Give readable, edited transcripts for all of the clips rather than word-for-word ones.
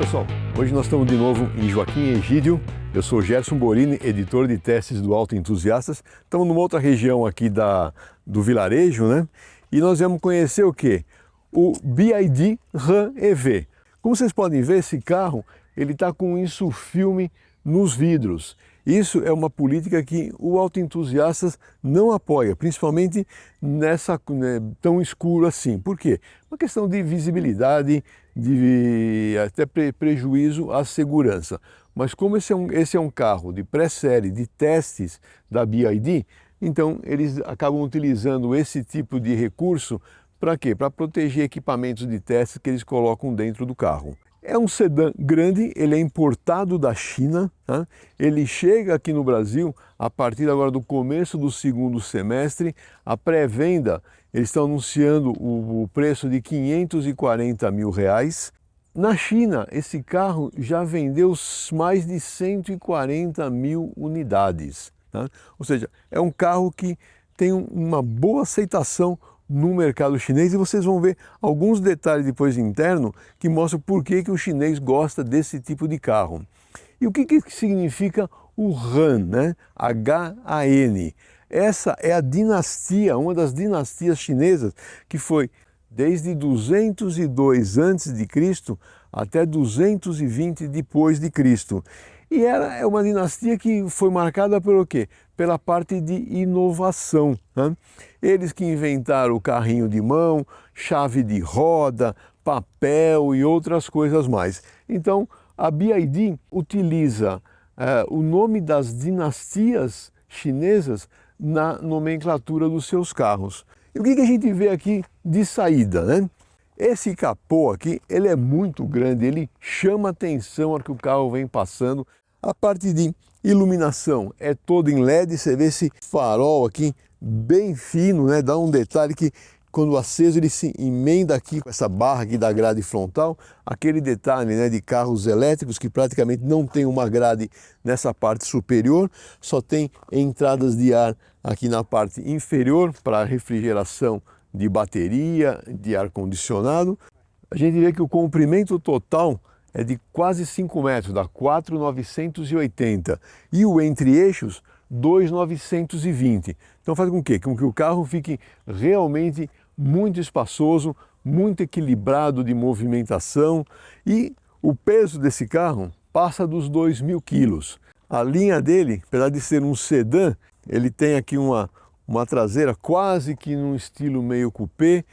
pessoal, hoje nós estamos de novo em Joaquim Egídio. Eu sou Gerson Borini, editor de testes do Auto Entusiastas. Estamos numa outra região aqui do vilarejo, né? E nós vamos conhecer o quê? O BYD Ram EV. Como vocês podem ver, esse carro ele está com insufilme nos vidros. Isso é uma política que o Auto Entusiastas não apoia, principalmente nessa tão escuro assim. Por quê? Uma questão de visibilidade, de até prejuízo à segurança. Mas como esse é um carro de pré-série, de testes da BYD, então eles acabam utilizando esse tipo de recurso para quê? Para proteger equipamentos de testes que eles colocam dentro do carro. É um sedã grande, ele é importado da China, tá? Ele chega aqui no Brasil a partir agora do começo do segundo semestre. A pré-venda, eles estão anunciando o preço de R$540 mil. Na China, esse carro já vendeu mais de 140 mil unidades. Tá? Ou seja, é um carro que tem uma boa aceitação no mercado chinês, e vocês vão ver alguns detalhes depois interno que mostram por que o chinês gosta desse tipo de carro. E o que significa o Ram, né? H-A-N. Essa é a dinastia, uma das dinastias chinesas que foi desde 202 a.C. até 220 depois de Cristo. E ela é uma dinastia que foi marcada pelo quê? Pela parte de inovação. Né? Eles que inventaram o carrinho de mão, chave de roda, papel e outras coisas mais. Então, a BYD utiliza o nome das dinastias chinesas na nomenclatura dos seus carros. E o que a gente vê aqui de saída, né? Esse capô aqui, ele é muito grande, ele chama atenção na hora que o carro vem passando. A parte de iluminação é toda em LED, você vê esse farol aqui bem fino, né? Dá um detalhe que quando aceso ele se emenda aqui com essa barra aqui da grade frontal, aquele detalhe, né, de carros elétricos que praticamente não tem uma grade nessa parte superior, só tem entradas de ar aqui na parte inferior para refrigeração de bateria, de ar-condicionado. A gente vê que o comprimento total é de quase 5 metros, dá 4.980, e o entre-eixos 2.920. Então faz com que o carro fique realmente muito espaçoso, muito equilibrado de movimentação, e o peso desse carro passa dos 2.000 quilos. A linha dele, apesar de ser um sedã, ele tem aqui uma traseira quase que num estilo meio coupé,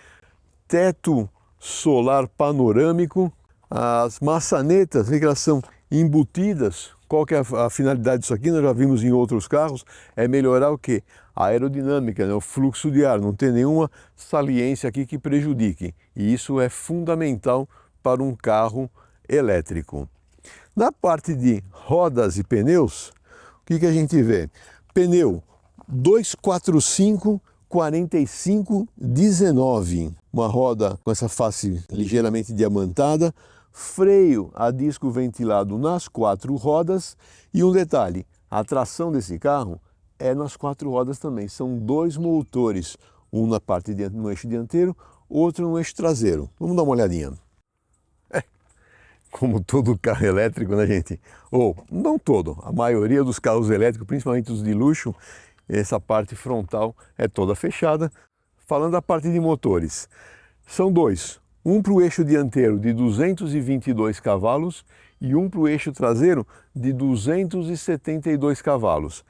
teto solar panorâmico, as maçanetas, elas são embutidas. Qual que é a finalidade disso aqui? Nós já vimos em outros carros, é melhorar o quê? A aerodinâmica, né? O fluxo de ar, não tem nenhuma saliência aqui que prejudique. E isso é fundamental para um carro elétrico. Na parte de rodas e pneus, o que a gente vê? Pneu 245 45 19, uma roda com essa face ligeiramente diamantada, freio a disco ventilado nas 4 rodas, e um detalhe, a tração desse carro é nas 4 rodas também, são 2 motores, um na parte no eixo dianteiro, outro no eixo traseiro. Vamos dar uma olhadinha. Como todo carro elétrico, né, gente? Ou não todo, a maioria dos carros elétricos, principalmente os de luxo, essa parte frontal é toda fechada. Falando da parte de motores, são 2. Um para o eixo dianteiro de 222 cavalos e um para o eixo traseiro de 272 cavalos.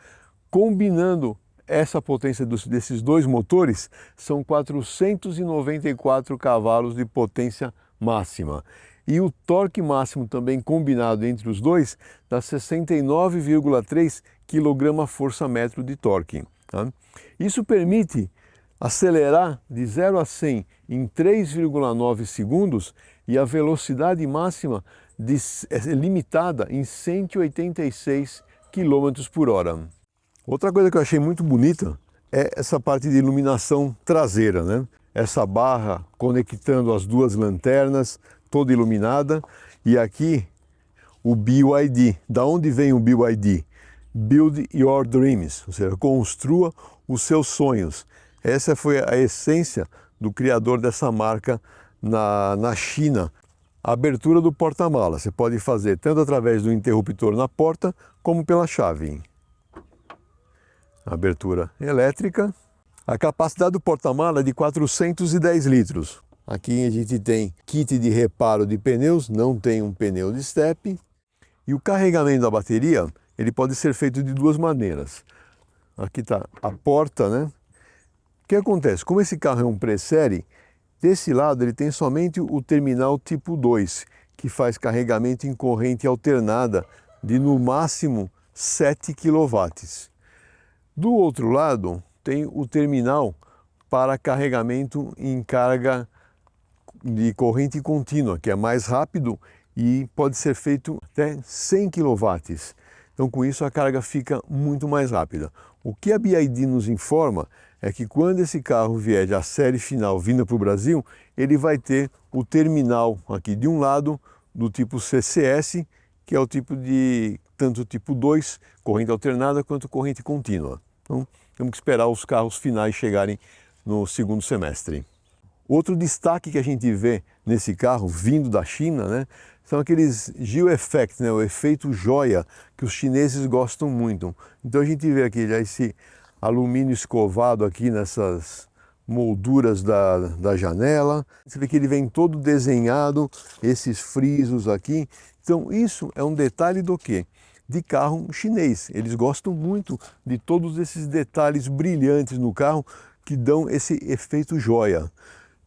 Combinando essa potência desses 2 motores, são 494 cavalos de potência máxima. E o torque máximo também combinado entre os dois dá 69,3 kgfm de torque. Tá? Isso permite acelerar de 0 a 100 em 3,9 segundos e a velocidade máxima é limitada em 186 km por hora. Outra coisa que eu achei muito bonita é essa parte de iluminação traseira, né? Essa barra conectando as 2 lanternas, toda iluminada, e aqui o BYD. Da onde vem o BYD? Build Your Dreams, ou seja, construa os seus sonhos. Essa foi a essência do criador dessa marca na China. a abertura do porta-mala. Você pode fazer tanto através do interruptor na porta, como pela chave. Abertura elétrica. A capacidade do porta-mala é de 410 litros. Aqui a gente tem kit de reparo de pneus, não tem um pneu de step. E o carregamento da bateria, ele pode ser feito de duas maneiras. Aqui está a porta, né? O que acontece? Como esse carro é um pré-série, desse lado ele tem somente o terminal tipo 2, que faz carregamento em corrente alternada de no máximo 7 kW. Do outro lado tem o terminal para carregamento em carga de corrente contínua, que é mais rápido e pode ser feito até 100 kW. Então com isso a carga fica muito mais rápida. O que a BYD nos informa é que quando esse carro vier da série final vindo para o Brasil, ele vai ter o terminal aqui de um lado do tipo CCS, que é o tipo de tanto tipo 2, corrente alternada, quanto corrente contínua. Então temos que esperar os carros finais chegarem no segundo semestre. Outro destaque que a gente vê nesse carro vindo da China, né, são aqueles Geo-Effect, né, o efeito joia, que os chineses gostam muito. Então a gente vê aqui já esse alumínio escovado aqui nessas molduras da janela. Você vê que ele vem todo desenhado, esses frisos aqui. Então isso é um detalhe do quê? De carro chinês. Eles gostam muito de todos esses detalhes brilhantes no carro que dão esse efeito joia.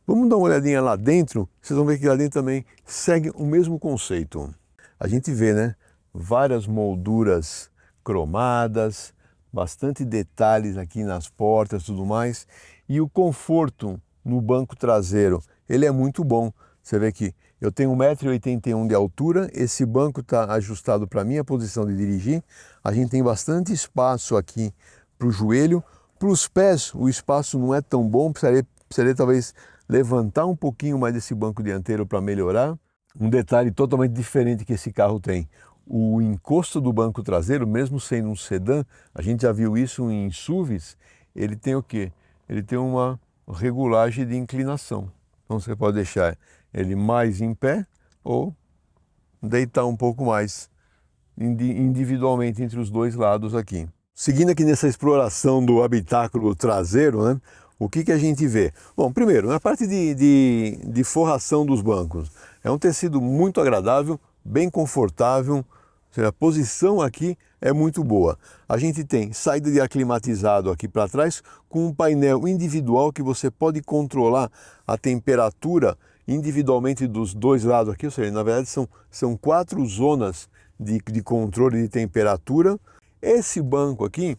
Vamos dar uma olhadinha lá dentro, vocês vão ver que lá dentro também segue o mesmo conceito. A gente vê, né, várias molduras cromadas, bastante detalhes aqui nas portas e tudo mais. E o conforto no banco traseiro, ele é muito bom. Você vê que eu tenho 1,81 m de altura, esse banco está ajustado para a minha posição de dirigir. A gente tem bastante espaço aqui para o joelho. Para os pés, o espaço não é tão bom, precisaria talvez levantar um pouquinho mais desse banco dianteiro para melhorar. Um detalhe totalmente diferente que esse carro tem. O encosto do banco traseiro, mesmo sendo um sedã, a gente já viu isso em SUVs, ele tem o quê? Ele tem uma regulagem de inclinação. Então você pode deixar ele mais em pé ou deitar um pouco mais individualmente entre os dois lados aqui. Seguindo aqui nessa exploração do habitáculo traseiro, né, o que a gente vê? Bom, primeiro, na parte de forração dos bancos, é um tecido muito agradável, bem confortável, a posição aqui é muito boa. A gente tem saída de ar climatizado aqui para trás, com um painel individual que você pode controlar a temperatura individualmente dos dois lados aqui, ou seja, na verdade são 4 zonas de controle de temperatura. Esse banco aqui,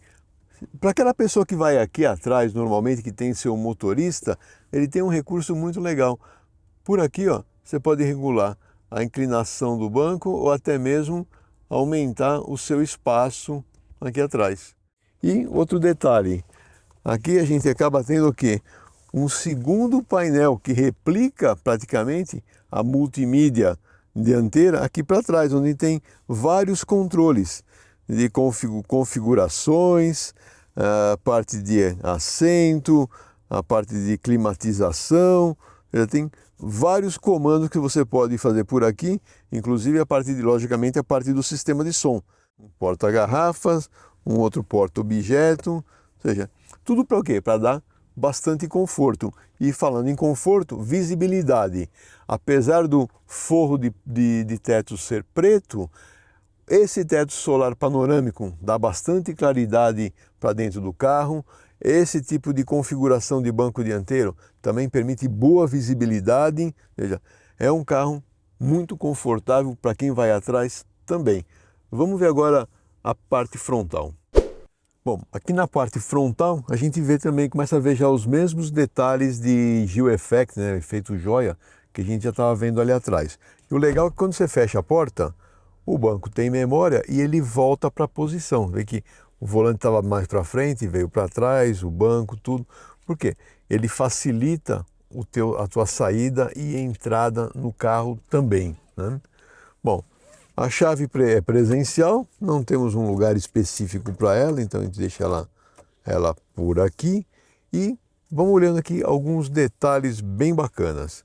para aquela pessoa que vai aqui atrás, normalmente, que tem seu motorista, ele tem um recurso muito legal. Por aqui, ó, você pode regular a inclinação do banco ou até mesmo aumentar o seu espaço aqui atrás. E outro detalhe, aqui a gente acaba tendo o quê? Um segundo painel que replica praticamente a multimídia dianteira aqui para trás, onde tem vários controles de configurações, a parte de assento, a parte de climatização. Já tem vários comandos que você pode fazer por aqui, inclusive a parte de, logicamente, a parte do sistema de som. Um porta-garrafas, um outro porta-objeto, ou seja, tudo para o quê? Para dar bastante conforto. E falando em conforto, visibilidade. Apesar do forro de teto ser preto, esse teto solar panorâmico dá bastante claridade para dentro do carro. Esse tipo de configuração de banco dianteiro também permite boa visibilidade. Veja, é um carro muito confortável para quem vai atrás também. Vamos ver agora a parte frontal. Bom, aqui na parte frontal a gente vê também, começa a ver já os mesmos detalhes de Geo-Effect, né, efeito joia, que a gente já estava vendo ali atrás. E o legal é que quando você fecha a porta, o banco tem memória e ele volta para a posição. Vê que o volante estava mais para frente, veio para trás, o banco, tudo. Por quê? Ele facilita a tua saída e entrada no carro também, né? Bom, a chave é presencial, não temos um lugar específico para ela, então a gente deixa ela por aqui. E vamos olhando aqui alguns detalhes bem bacanas.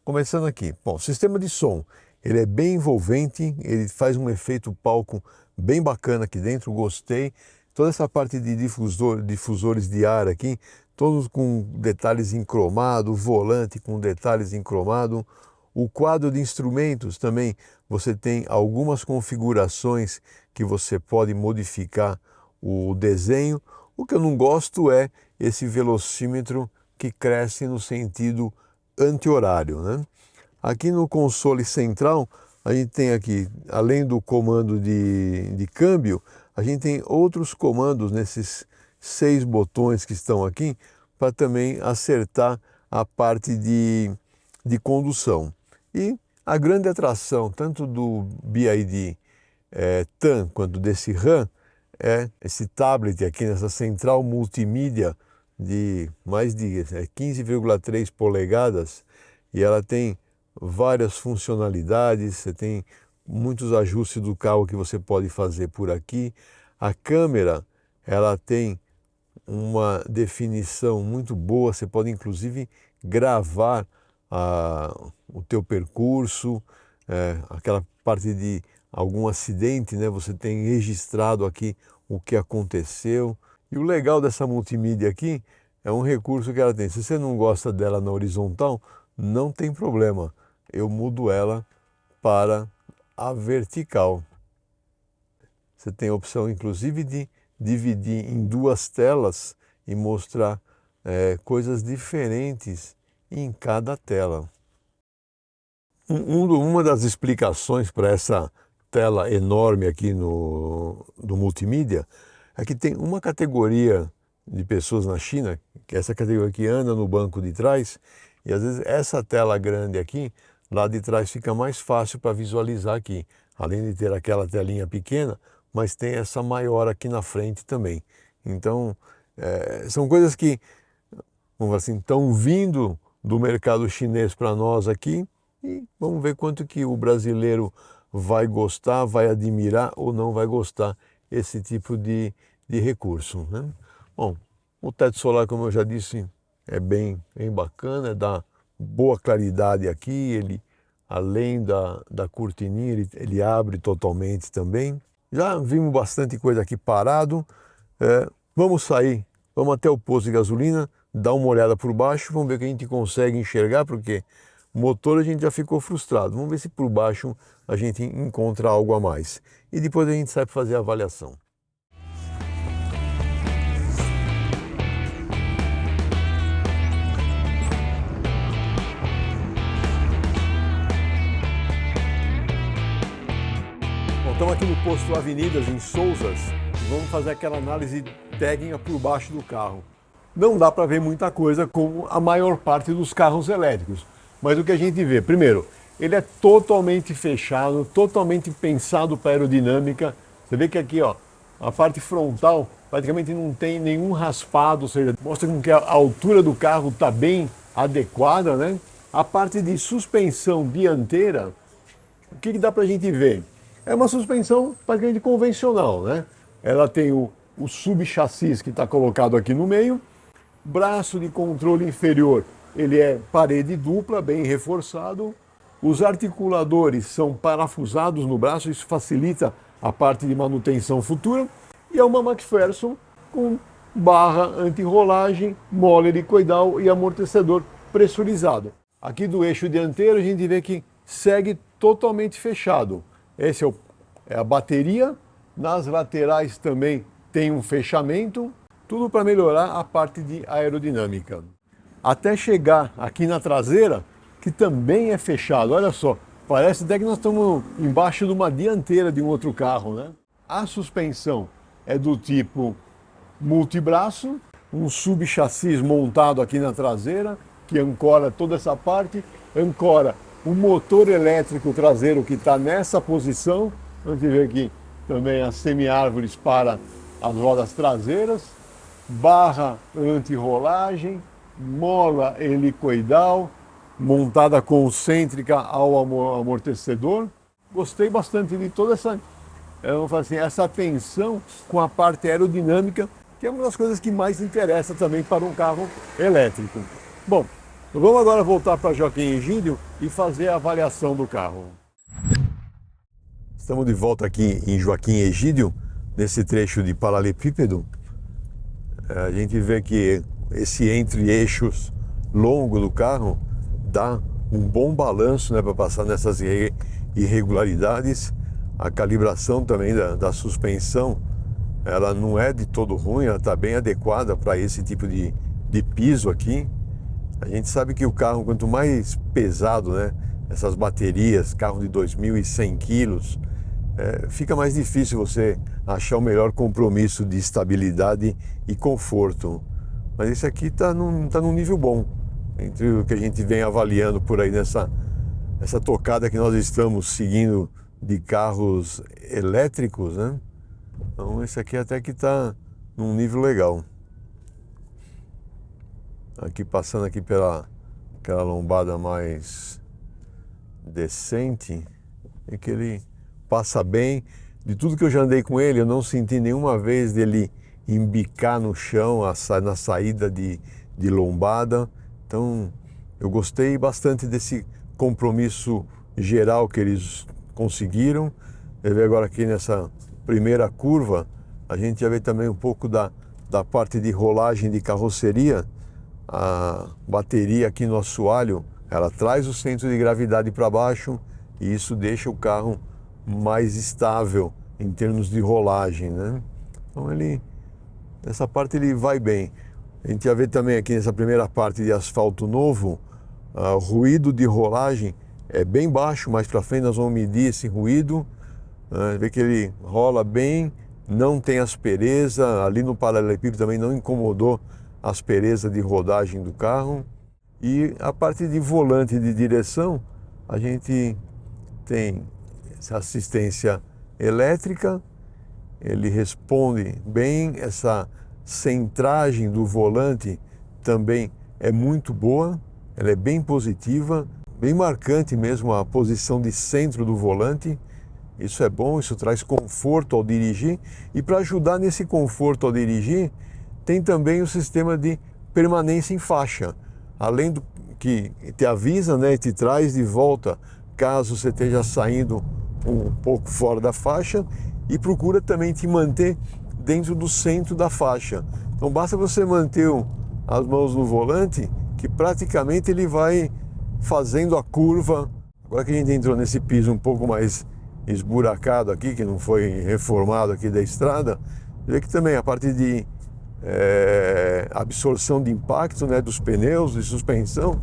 começando aqui. Bom, sistema de som, ele é bem envolvente, ele faz um efeito palco bem bacana aqui dentro, gostei. Toda essa parte de difusores de ar aqui, todos com detalhes em cromado, volante com detalhes em cromado. O quadro de instrumentos também, você tem algumas configurações que você pode modificar o desenho. O que eu não gosto é esse velocímetro que cresce no sentido anti-horário, né? Aqui no console central, a gente tem aqui, além do comando de câmbio, a gente tem outros comandos nesses 6 botões que estão aqui, para também acertar a parte de condução. E a grande atração, tanto do BYD TAN quanto desse RAM, é esse tablet aqui nessa central multimídia de mais de 15,3 polegadas, e ela tem várias funcionalidades, você tem muitos ajustes do carro que você pode fazer por aqui. A câmera, ela tem uma definição muito boa, você pode inclusive gravar o teu percurso, aquela parte de algum acidente, né? Você tem registrado aqui o que aconteceu. E o legal dessa multimídia aqui é um recurso que ela tem. Se você não gosta dela na horizontal, não tem problema. Eu mudo ela para a vertical. Você tem a opção, inclusive, de dividir em 2 telas e mostrar coisas diferentes em cada tela. Uma das explicações para essa tela enorme aqui do multimídia é que tem uma categoria de pessoas na China, que é essa categoria que anda no banco de trás, e às vezes essa tela grande aqui, lá de trás fica mais fácil para visualizar aqui, além de ter aquela telinha pequena, mas tem essa maior aqui na frente também. Então, são coisas que, vamos dizer assim, estão vindo do mercado chinês para nós aqui, e vamos ver quanto que o brasileiro vai gostar, vai admirar ou não vai gostar esse tipo de recurso, né? Bom, o teto solar, como eu já disse, é bem bacana, dá boa claridade aqui, ele, além da cortininha, ele abre totalmente também. Já vimos bastante coisa aqui parado, vamos sair, vamos até o posto de gasolina, dar uma olhada por baixo, vamos ver o que a gente consegue enxergar, porque o motor a gente já ficou frustrado. Vamos ver se por baixo a gente encontra algo a mais. E depois a gente sai para fazer a avaliação. Bom, estamos aqui no posto Avenidas, em Sousas, e vamos fazer aquela análise técnica por baixo do carro. Não dá para ver muita coisa como a maior parte dos carros elétricos. Mas o que a gente vê, primeiro, ele é totalmente fechado, totalmente pensado para aerodinâmica. Você vê que aqui, ó, a parte frontal praticamente não tem nenhum raspado, ou seja, mostra que a altura do carro está bem adequada, né? A parte de suspensão dianteira, o que dá para a gente ver? É uma suspensão praticamente convencional, né? Ela tem o subchassis que está colocado aqui no meio, braço de controle inferior, ele é parede dupla, bem reforçado. Os articuladores são parafusados no braço, isso facilita a parte de manutenção futura. E é uma McPherson com barra anti-rolagem, mola helicoidal e amortecedor pressurizado. Aqui do eixo dianteiro a gente vê que segue totalmente fechado. Essa é a bateria. Nas laterais também tem um fechamento, tudo para melhorar a parte de aerodinâmica. Até chegar aqui na traseira, que também é fechado. Olha só, parece até que nós estamos embaixo de uma dianteira de um outro carro, né? A suspensão é do tipo multibraço, um subchassis montado aqui na traseira, que ancora toda essa parte, ancora o motor elétrico traseiro que está nessa posição. A gente vê aqui também as semi-árvores para as rodas traseiras, barra anti-rolagem, mola helicoidal, montada concêntrica ao amortecedor. Gostei bastante de toda essa, vamos falar assim, essa atenção com a parte aerodinâmica, que é uma das coisas que mais interessa também para um carro elétrico. Bom, Vamos agora voltar para Joaquim Egídio e fazer a avaliação do carro. Estamos de volta aqui em Joaquim Egídio, nesse trecho de paralelepípedo. A gente vê que esse entre-eixos longo do carro dá um bom balanço, né, para passar nessas irregularidades. A calibração também da suspensão, ela não é de todo ruim, ela está bem adequada para esse tipo de piso aqui. A gente sabe que o carro, quanto mais pesado, né, essas baterias, carro de 2.100 quilos, fica mais difícil você achar o melhor compromisso de estabilidade e conforto. Mas esse aqui está num nível bom, entre o que a gente vem avaliando por aí nessa tocada que nós estamos seguindo de carros elétricos, né? Então esse aqui até que está num nível legal. Aqui passando aqui pela aquela lombada mais decente, é que ele passa bem. De tudo que eu já andei com ele, eu não senti nenhuma vez dele embicar no chão na saída de lombada. Então eu gostei bastante desse compromisso geral que eles conseguiram. Eu vi agora aqui nessa primeira curva, a gente já vê também um pouco da parte de rolagem de carroceria. A bateria aqui no assoalho, ela traz o centro de gravidade para baixo e isso deixa o carro mais estável em termos de rolagem, né? Então nessa parte ele vai bem. A gente já vê também aqui nessa primeira parte de asfalto novo, o ruído de rolagem é bem baixo. Mais para frente nós vamos medir esse ruído, vê que ele rola bem, não tem aspereza. Ali no paralelepípedo também não incomodou a aspereza de rodagem do carro. E a parte de volante de direção, a gente tem essa assistência elétrica, ele responde bem, essa centragem do volante também é muito boa, ela é bem positiva, bem marcante mesmo a posição de centro do volante. Isso é bom, isso traz conforto ao dirigir, e para ajudar nesse conforto ao dirigir, tem também o sistema de permanência em faixa, além do que te avisa, né, e te traz de volta caso você esteja saindo um pouco fora da faixa, e procura também te manter dentro do centro da faixa. Então basta você manter as mãos no volante, que praticamente ele vai fazendo a curva. Agora que a gente entrou nesse piso um pouco mais esburacado aqui, que não foi reformado aqui da estrada, vê que também a parte de absorção de impacto, né, dos pneus e suspensão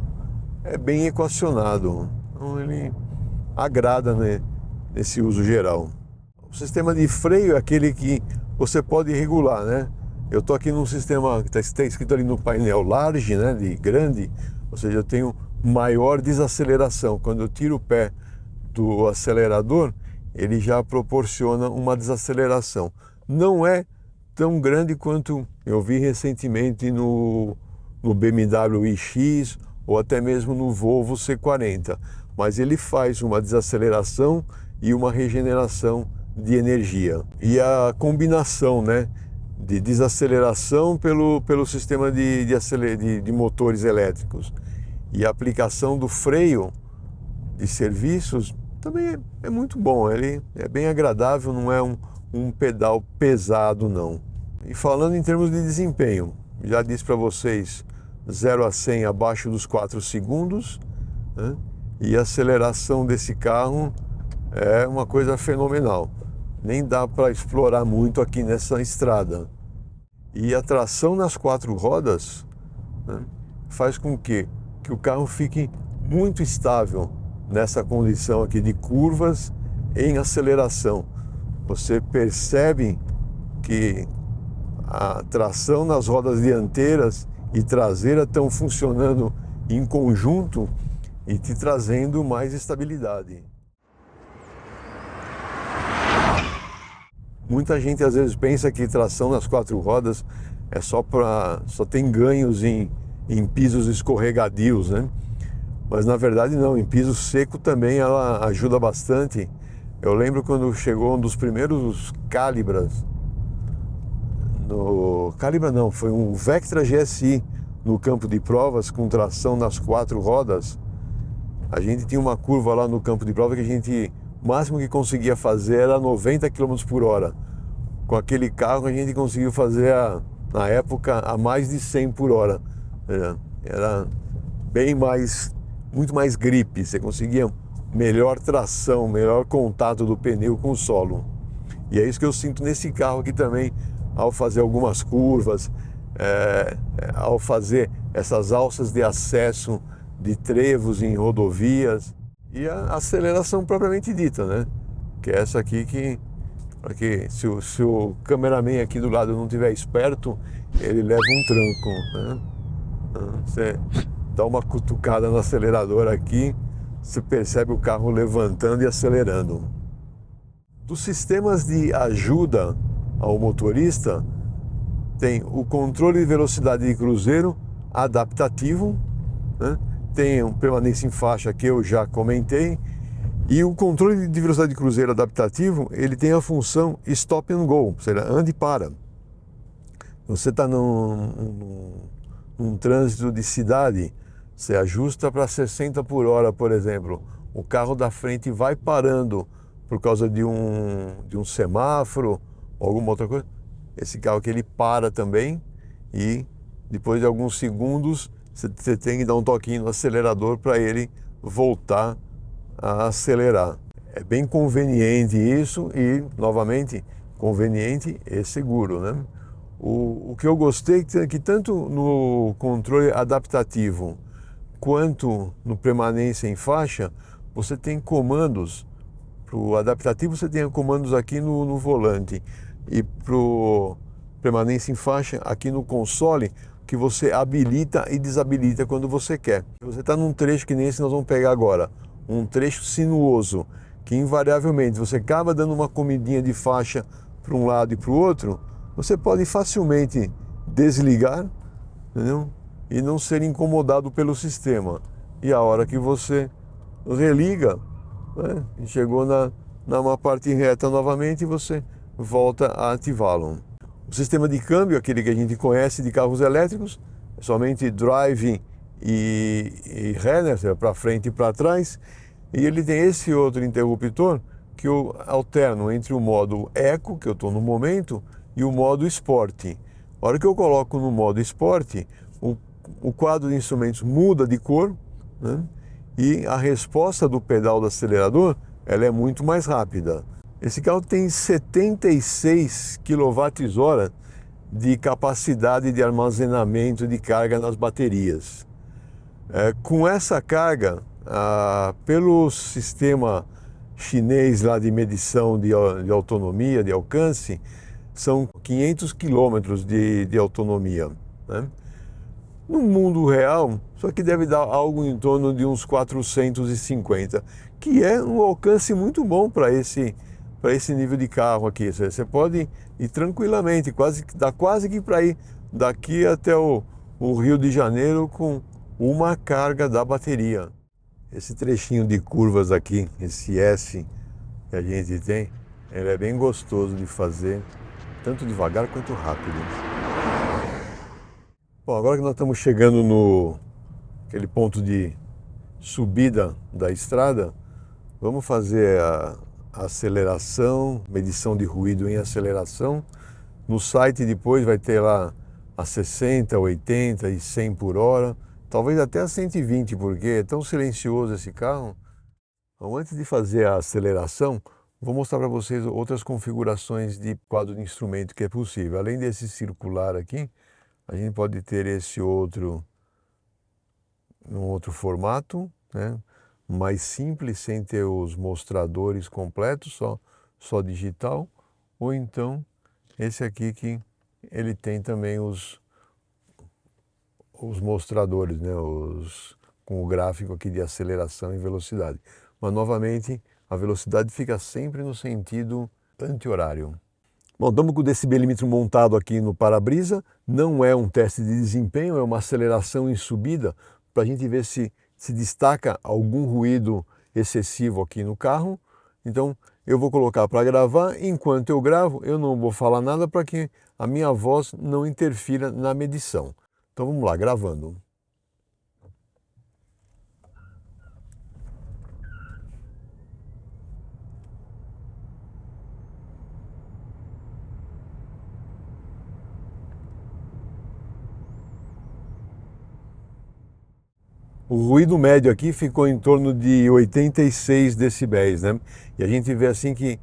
é bem equacionado. Então ele agrada, né, nesse uso geral. O sistema de freio é aquele que você pode regular, né? Eu estou aqui num sistema que está escrito ali no painel large, né, de grande, ou seja, eu tenho maior desaceleração. Quando eu tiro o pé do acelerador, ele já proporciona uma desaceleração. Não é tão grande quanto eu vi recentemente no BMW iX ou até mesmo no Volvo C40, mas ele faz uma desaceleração e uma regeneração de energia. E a combinação, né, de desaceleração pelo sistema de motores elétricos e a aplicação do freio de serviços também é muito bom. Ele é bem agradável, não é um pedal pesado não. E falando em termos de desempenho, já disse para vocês, 0 a 100 abaixo dos 4 segundos, né? E a aceleração desse carro é uma coisa fenomenal. Nem dá para explorar muito aqui nessa estrada. E a tração nas 4 rodas, né, faz com que o carro fique muito estável nessa condição aqui de curvas em aceleração. Você percebe que a tração nas rodas dianteiras e traseiras estão funcionando em conjunto e te trazendo mais estabilidade. Muita gente às vezes pensa que tração nas 4 rodas é só tem ganhos em pisos escorregadios, né? Mas na verdade não, em piso seco também ela ajuda bastante. Eu lembro quando chegou um dos primeiros Calibras, Calibra não, foi um Vectra GSI no campo de provas com tração nas 4 rodas. A gente tinha uma curva lá no campo de prova que o máximo que conseguia fazer era 90 km por hora. Com aquele carro a gente conseguiu fazer, na época, a mais de 100 por hora. Era muito mais gripe, você conseguia melhor tração, melhor contato do pneu com o solo. E é isso que eu sinto nesse carro aqui também, ao fazer algumas curvas, ao fazer essas alças de acesso de trevos em rodovias e a aceleração propriamente dita, né? Que é essa aqui que se o cameraman aqui do lado não estiver esperto, ele leva um tranco, né? Você dá uma cutucada no acelerador aqui, você percebe o carro levantando e acelerando. Dos sistemas de ajuda ao motorista, tem o controle de velocidade de cruzeiro adaptativo, né? Tem um permanência em faixa que eu já comentei, e o controle de velocidade de cruzeiro adaptativo, ele tem a função stop and go, ou seja, ande e para. Você está num trânsito de cidade, você ajusta para 60 por hora, por exemplo, o carro da frente vai parando por causa de um semáforo ou alguma outra coisa, esse carro aqui ele para também e depois de alguns segundos você tem que dar um toquinho no acelerador para ele voltar a acelerar. É bem conveniente isso e, novamente, conveniente e seguro, né? O que eu gostei é que tanto no controle adaptativo quanto no permanência em faixa, você tem comandos. Para o adaptativo você tem comandos aqui no volante e para o permanência em faixa aqui no console, que você habilita e desabilita quando você quer. Você está num trecho que nem esse nós vamos pegar agora, um trecho sinuoso, que invariavelmente você acaba dando uma comidinha de faixa para um lado e para o outro, você pode facilmente desligar, entendeu? E não ser incomodado pelo sistema. E a hora que você religa, né, e chegou numa parte reta novamente, você volta a ativá-lo. O sistema de câmbio, aquele que a gente conhece de carros elétricos, é somente drive e ré, né, para frente e para trás. E ele tem esse outro interruptor que eu alterno entre o modo Eco, que eu estou no momento, e o modo Sport. A hora que eu coloco no modo Sport, o quadro de instrumentos muda de cor, né? E a resposta do pedal do acelerador ela é muito mais rápida. Esse carro tem 76 kWh de capacidade de armazenamento de carga nas baterias. Com essa carga, pelo sistema chinês lá de medição de autonomia, de alcance, são 500 quilômetros de autonomia, né? No mundo real, isso aqui deve dar algo em torno de uns 450, que é um alcance muito bom para esse nível de carro aqui. Você pode ir tranquilamente, dá quase que para ir daqui até o Rio de Janeiro com uma carga da bateria. Esse trechinho de curvas aqui, esse S que a gente tem, ele é bem gostoso de fazer, tanto devagar quanto rápido. Bom, agora que nós estamos chegando aquele ponto de subida da estrada, vamos fazer a aceleração, medição de ruído em aceleração. No site depois vai ter lá a 60, 80 e 100 por hora, talvez até a 120, porque é tão silencioso esse carro. Então, antes de fazer a aceleração, vou mostrar para vocês outras configurações de quadro de instrumento que é possível. Além desse circular aqui, a gente pode ter esse outro, num outro formato, né? Mais simples, sem ter os mostradores completos, só digital. Ou então esse aqui que ele tem também os mostradores, né? Com o gráfico aqui de aceleração e velocidade. Mas novamente a velocidade fica sempre no sentido anti-horário. Bom, estamos com o decibelímetro montado aqui no para-brisa, não é um teste de desempenho, é uma aceleração em subida, para a gente ver se destaca algum ruído excessivo aqui no carro. Então eu vou colocar para gravar, enquanto eu gravo eu não vou falar nada para que a minha voz não interfira na medição. Então vamos lá, gravando. O ruído médio aqui ficou em torno de 86 decibéis, né? E a gente vê assim que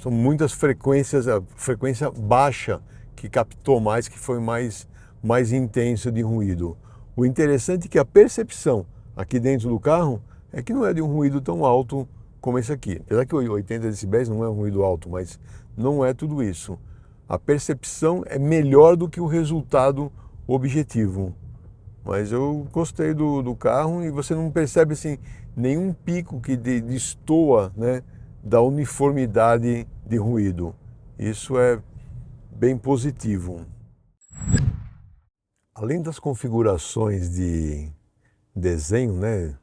são muitas frequências, a frequência baixa que captou mais, que foi mais intenso de ruído. O interessante é que a percepção aqui dentro do carro é que não é de um ruído tão alto como esse aqui. Apesar que 80 decibéis não é um ruído alto, mas não é tudo isso. A percepção é melhor do que o resultado objetivo. Mas eu gostei do carro e você não percebe assim, nenhum pico que destoa, né, da uniformidade de ruído. Isso é bem positivo. Além das configurações de desenho, né,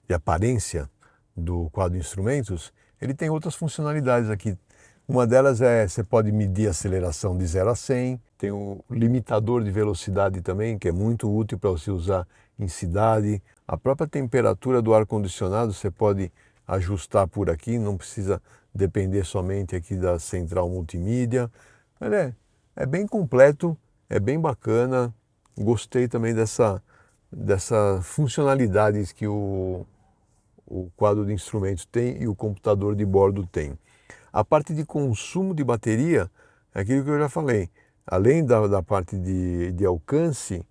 de aparência do quadro de instrumentos, ele tem outras funcionalidades aqui. Uma delas é, você pode medir a aceleração de 0 a 100, tem o limitador de velocidade também, que é muito útil para você usar em cidade. A própria temperatura do ar-condicionado você pode ajustar por aqui, não precisa depender somente aqui da central multimídia. Ele é bem completo, é bem bacana, gostei também dessa funcionalidades que o quadro de instrumentos tem e o computador de bordo tem. A parte de consumo de bateria é aquilo que eu já falei. Além da parte de alcance,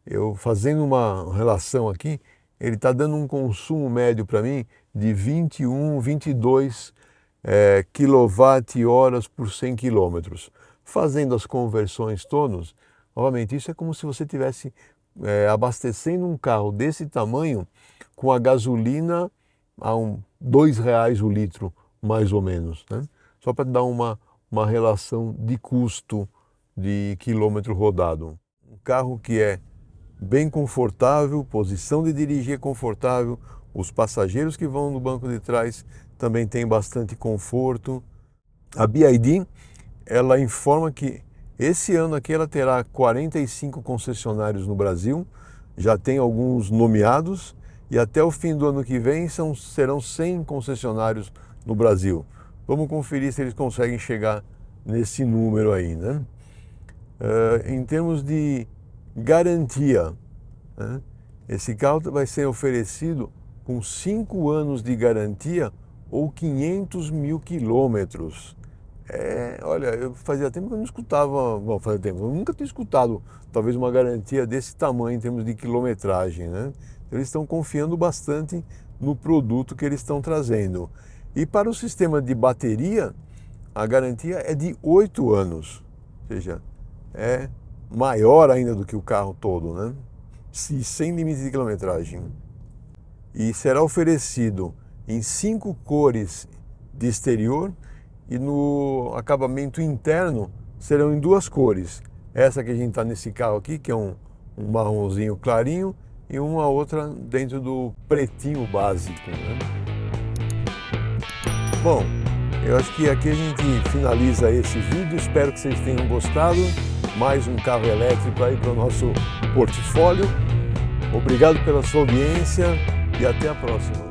eu fazendo uma relação aqui, ele está dando um consumo médio para mim de 21, 22 kWh por 100 km. Fazendo as conversões todas, novamente, isso é como se você estivesse abastecendo um carro desse tamanho com a gasolina a R$2 o litro, mais ou menos, né? Só para dar uma relação de custo de quilômetro rodado. Um carro que é bem confortável, posição de dirigir confortável, os passageiros que vão no banco de trás também têm bastante conforto. A BYD, ela informa que esse ano aqui ela terá 45 concessionários no Brasil, já tem alguns nomeados, e até o fim do ano que vem serão 100 concessionários no Brasil. Vamos conferir se eles conseguem chegar nesse número aí, né? Em termos de garantia, né? Esse carro vai ser oferecido com 5 anos de garantia ou 500 mil quilômetros. Olha, eu fazia tempo que eu não escutava, bom, fazia tempo, eu nunca tinha escutado talvez uma garantia desse tamanho em termos de quilometragem, né? Eles estão confiando bastante no produto que eles estão trazendo. E para o sistema de bateria, a garantia é de 8 anos, ou seja, é maior ainda do que o carro todo, né? Sem limite de quilometragem. E será oferecido em 5 cores de exterior e no acabamento interno serão em 2 cores. Essa que a gente está nesse carro aqui, que é um marronzinho clarinho, e uma outra dentro do pretinho básico, né? Bom, eu acho que aqui a gente finaliza esse vídeo, espero que vocês tenham gostado. Mais um carro elétrico aí para o nosso portfólio. Obrigado pela sua audiência e até a próxima.